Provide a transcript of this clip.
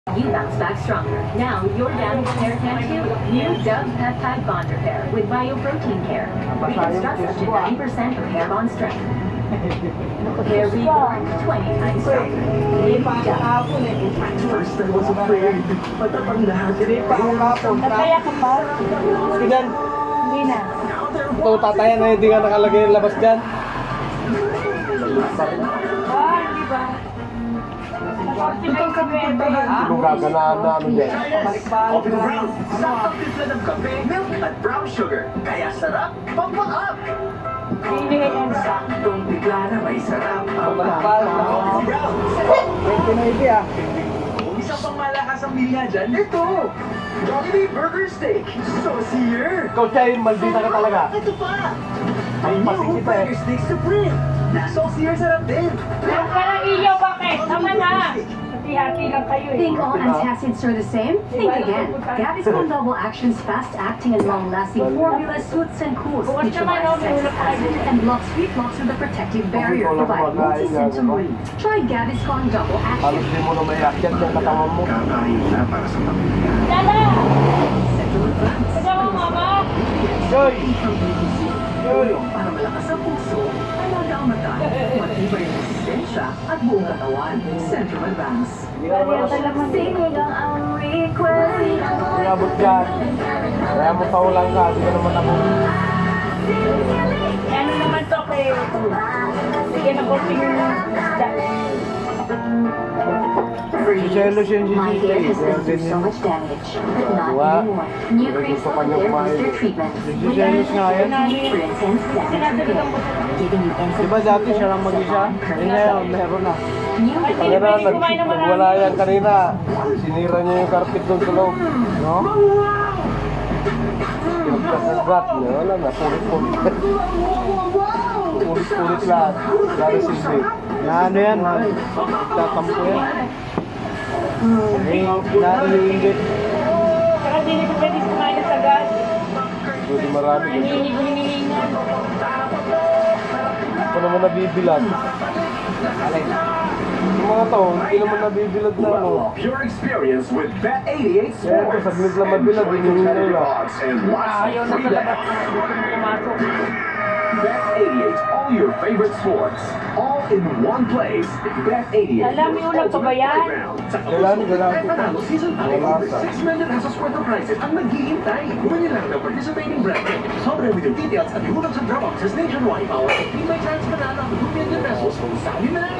You bounce back stronger. Now, your damaged hair can too. New Dove Pet Pad Bond Repair with Bioprotein Care. Reconstructs up to 90% of hair bond strength. Hair reborn 20 times stronger. First I was afraid. Patapang lahat. Nataya ka pa? Sige dyan. Hindi na. Ito, tatayan na hindi ka nakalagay yung labas dyan. Di ba? Itong kape. Kung gaganaan na ano dyan. Coffee Brown. Sakto timpla ng kape, milk at brown sugar. Kaya sarap, pampa-up. Hinihingan yan sa. Saktong timpla na may sarap. Pagpapal. Coffee Brown. Pinoy ah. Kung isa pang malakas ang milya dyan, ito. Jollibee Burger Steak. Saucier. Ikaw siya yung maldita ka talaga. Ito pa. Ang Ay, pasig new kita eh. Burger Steak Supreme. Na saucier sarap din. Meron ka ng ilaw, bakit? Tama na. Hati-hati lang kayo eh. Think all antacids are the same? Think again. Gaviscon Double Action's fast-acting and long-lasting formula suits and cools, neutralizes excess acid, and blocks reflux with a protective barrier, providing multi-symptom relief. Try Gaviscon Double Halos Action. di mo na may akyat yung katawan mo. Kakain na para sa pamilya. Lala! Central Advance. Kasama mo, mama? Joy! From BBC. Tulong para malakas ang puso, alaga ang mata, matibay ang resistensya at buong katawan. Central Advance. Singing ang request. Inabot dyan. Kaya mo paulang ka, di ka naman ako. Ano naman to kay... Sige na konting isda. Jealous yun si My Gigi. hair has been through so Ganyan. much damage, but not Diba? anymore. New Gusto Graceful pa niya Hair kumain. Booster Treatment. Si Jealous nga yan. For intense damage repair. Giving you instant Diba dati siya lang mag-isa? Eh ngayon, meron na. New Hindi Kaya pwede kumain ng marami. nagwala yan kanina. Sinira niya yung carpet doon sa loob. No? Pinagkakagat niya. Wala na, pulit-pulit. Pulit-pulit lahat. Lalo silbi. Na ano yan? Tatampo yan. Naiingit. Saka hindi ko pwede kumain sa gas. Pwede marami. Hinihingi-hinihingan. Ito naman nabibilad. Alay. Yung mga to, hindi naman nabibilad na ano. Pure experience with Bet 88 Kaya ito, Sports. saglit lang mabilad. Hindi nila. Odds and lots of Ayaw na free sa labas. bets. Gusto mo pumasok. Bet 88, all your favorite sports, all in one place. Bet 88. Alam mo yung ulam pa ba yan? Kailan? Panalo season pack Wala over sa. 6 million pesos worth of prizes ang naghihintay. Bumili lang ng participating brand. Sobre with your details at hulog sa draw boxes nationwide. Power 15 by chance panalo ng 2 million pesos. Sabi na lang.